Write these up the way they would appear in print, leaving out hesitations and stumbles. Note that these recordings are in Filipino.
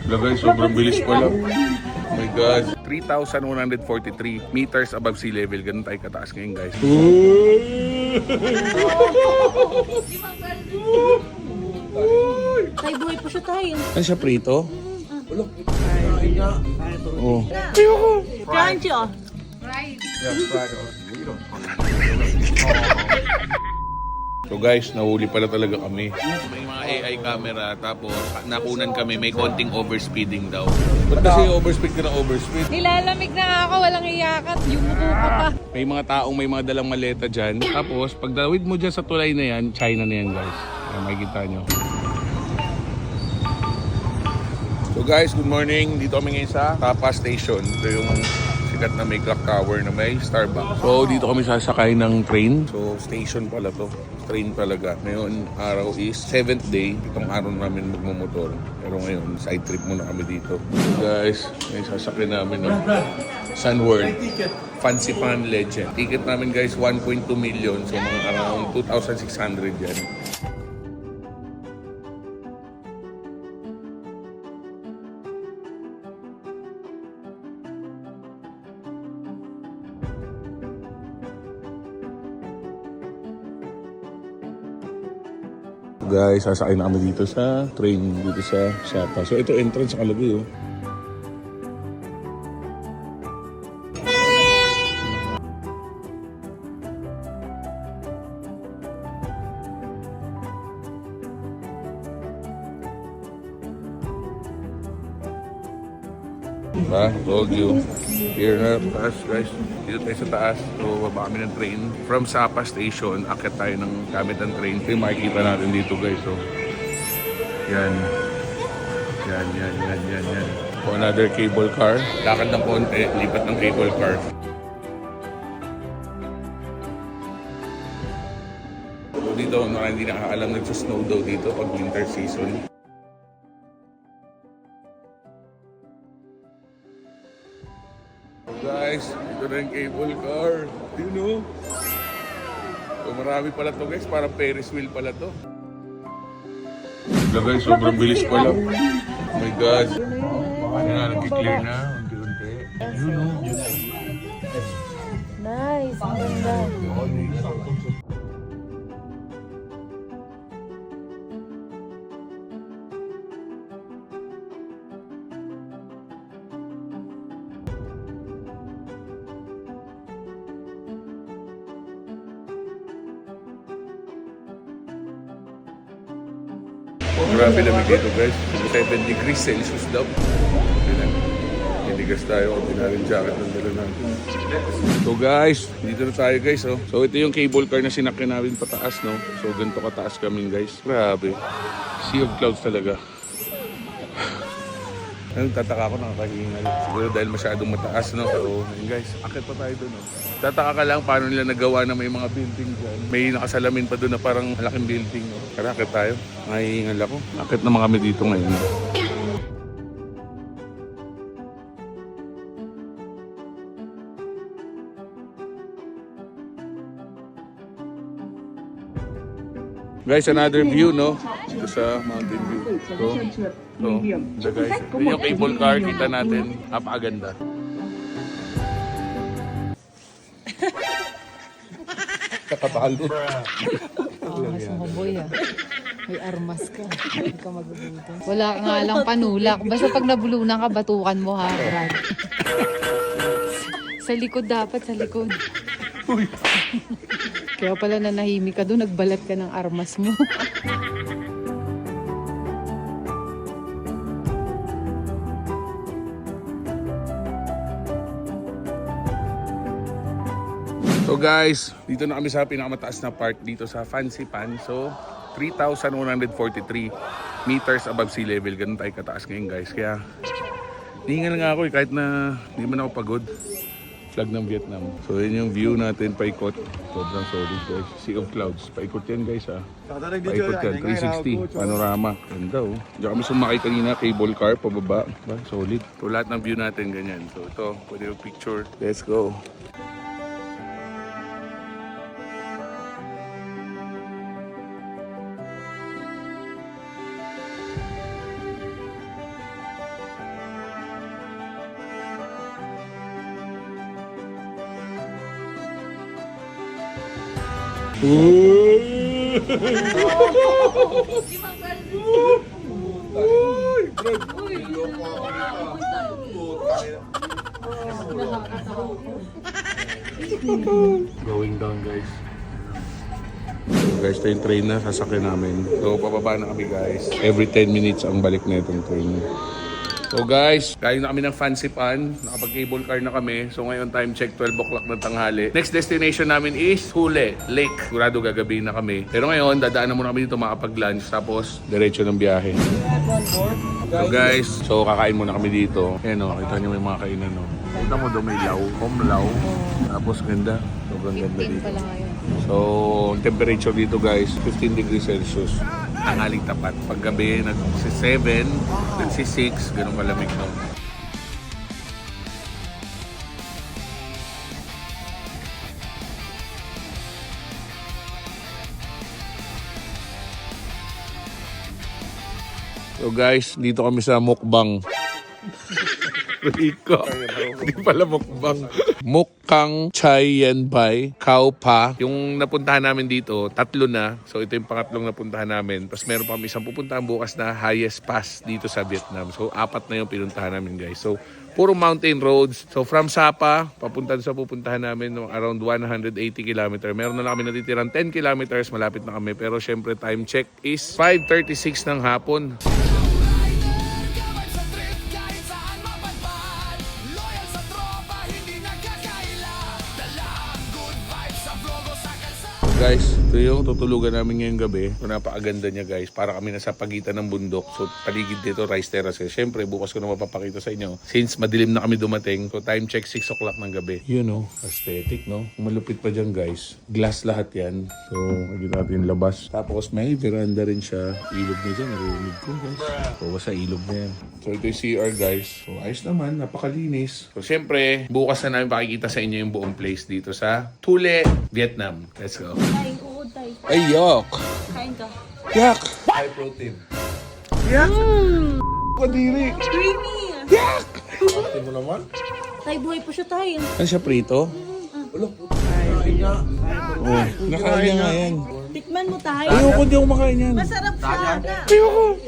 Lagay, sobrang bilis pala. Oh my God. 3,143 meters above sea level. Ganun tayo kataas ngayon, guys. Tay, buhay pa siya tayo. Ano siya, prito? Oh. Crunchy, oh. So guys, nahuli pala talaga kami. May mga AI camera, tapos nakunan kami, may konting overspeeding daw. Ba't kasi overspeed ka ng overspeed? Nilalamig na nga ako, walang iyakat. Yung muko ka pa. May mga taong may mga dalang maleta dyan. Tapos, pag dawid mo dyan sa tulay na yan, China na yan guys. Ayan, makikita nyo. So guys, good morning. Dito kami ngayon sa Tapa Station. Ito yung sikat na may clock tower na may Starbucks. So dito kami sasakay ng train. So station pala to. Train talaga. Ngayon, araw is 7th day. Itong araw namin magmumotor. Pero ngayon, side trip muna kami dito. So guys, ngayon sasakay namin ng Sunworld Fancy Pan Legend. Ticket namin guys, 1.2 million. So mga around 2,600 yan. Guys, sasakay na kami dito sa train, dito sa Sapa. So ito entrance sa kalagay, oh. Diba? Told you. Here na taas guys. Dito tayo sa taas. So baba kami ng train. From Sapa Station, akit tayo ng gamit ng train. Ito yung makikita natin dito guys. So, yan. Yan. So, another cable car. Lakad ng konti, lipat ng cable car. So dito, hindi nakakaalam, nagsa-snow daw dito pag winter season. Guys, ito na yung cable car. Do you know? So, marami pala to guys, parang Ferris wheel pala to. Guys, sobrang bilis pala. Oh my God. Ayan na, nag-clear na. Unti-unti. You know. Nice, ang ganda. Oh, grabe lamig dito guys. 7 degrees Celsius daw. Tinigas tayo kung tinarin jacket ng dala natin. So guys, dito na tayo guys. Oh. So ito yung cable car na sinakyan namin pataas. No? So ganito kataas kami guys. Grabe. Sea of clouds talaga. Tataka ako nakakahingal. Siguro dahil masyadong mataas. No? So ayun guys, akit pa tayo doon. No? Tataka ka lang paano nila nagawa na may mga building dyan. May nakasalamin pa doon na parang malaking building. No? Tara, akit tayo. Nahihingal ako. Akit naman kami dito ngayon. Guys, another view, no? Dito sa Mountain View. So guys, ito yung cable car. Kita natin. Napakaganda. Kakapalo. Masang kaboy ah. May armas ka. Hindi ka magugutom. Wala ka nga lang panulak. Basta pag nabulunan ka, batukan mo ha, Brad. Sa likod dapat, sa likod. Kaya pala nanahimik ka doon, nagbalat ka ng armas mo. So guys, dito na kami sa pinakamataas na part dito sa Fancy Pan. So 3,143 meters above sea level. Ganun tayo kataas ngayon guys. Kaya hihingal nga ako kahit na hindi man ako pagod. Flag ng Vietnam. So yun yung view natin paikot. Sobrang solid guys. Sea of clouds. Paikot yan guys ha. Paikot yan. 360. Panorama. Ganda oh. Diyan kami sumakay kanina. Cable car. Pababa. Ba? Solid. So lahat ng view natin ganyan. So ito. Pwede yung picture. Let's go. Going down, guys. So guys, ito yung train na sasakyan namin. So, pababa na kami, guys. Every 10 minutes ang balik na itong train. So guys, kain na kami ng fancy pan. Nakapag-cable car na kami. So ngayon time check, 12 o'clock ng tanghali. Next destination namin is Hule Lake. Sigurado gagabihin na kami. Pero ngayon, dadaan na muna kami dito makapag-lunch. Tapos, diretso ng biyahe. So guys, so kakain muna kami dito. Ayan o, kita nyo may mga kainan o. Kita mo daw may law, homlaw. Tapos ganda. Sobrang ganda 15 dito. pa lang ngayon. So, temperature dito guys, 15 degrees Celsius. Tangaling tapat. Paggabi, nag-7, nag-6, ganun kalamig no. So guys, dito kami sa mukbang. Rico. Hindi pala mukbang. Mukhang Chai Yan Bai, Khao Pa. Yung napuntahan namin dito, 3 na. So ito yung pangatlong napuntahan namin. Tapos meron pa kami isang pupuntahan bukas na highest pass dito sa Vietnam. So 4 na yung pinuntahan namin guys. So puro mountain roads. So from Sapa, papunta sa pupuntahan namin no, around 180 km. Meron na lang kami natitirang 10 kilometers. Malapit na kami. Pero syempre time check is 5:36 ng hapon. Guys, ito yung tutulugan namin ngayong gabi. So, napakaganda niya guys. Para kami nasa pagitan ng bundok. So paligid dito, rice terraces. Siyempre, bukas ko na mapapakita sa inyo. Since madilim na kami dumating, so time check 6 o'clock ng gabi. You know, aesthetic no? Malupit pa dyan guys. Glass lahat yan. So, magiging natin yung labas. Tapos may veranda rin siya. Ilog na dyan, narinig ko guys. So, sa ilog na yan. So ito yung CR guys. So ayos naman, napakalinis. So siyempre, bukas na namin pakikita sa inyo yung buong place dito sa Thule, Vietnam. Let's go. Kain uod tayo. Ay, yuck! Kain ka. Yak! High protein. Yak! Kadiri! Creamy. Yak! Ate mo naman? Tayo buhay pa siya tayo. Ano siya, prito? Ulo, kain nga. Oh, nakain niya nga yan. Tikman mo tayo. Ayoko, di ako makain yan. Masarap siya. Ayoko!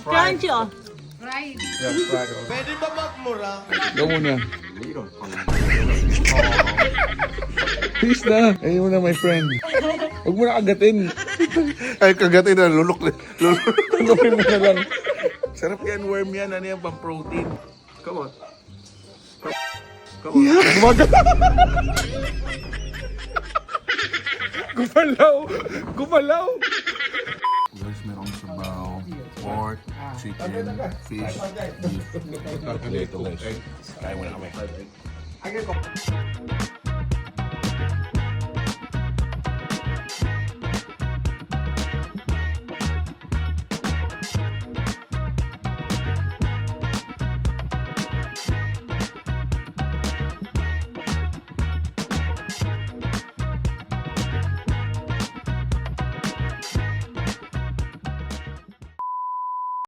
Crunchy oh. Pwede ba magmura? Go muna. Please na. Ayun mo na, my friend. Huwag mo na kagatin. Ay, kagatin na, lulok. Gawin mo na lang. Sarap yan, worm yan. Ano yan, pang protein. Come on. Come on. Yeah. Gumalaw! Gumalaw! Guys, merong sabaw, pork, chicken, fish, beef. Ito guys. Kaya mo na kami.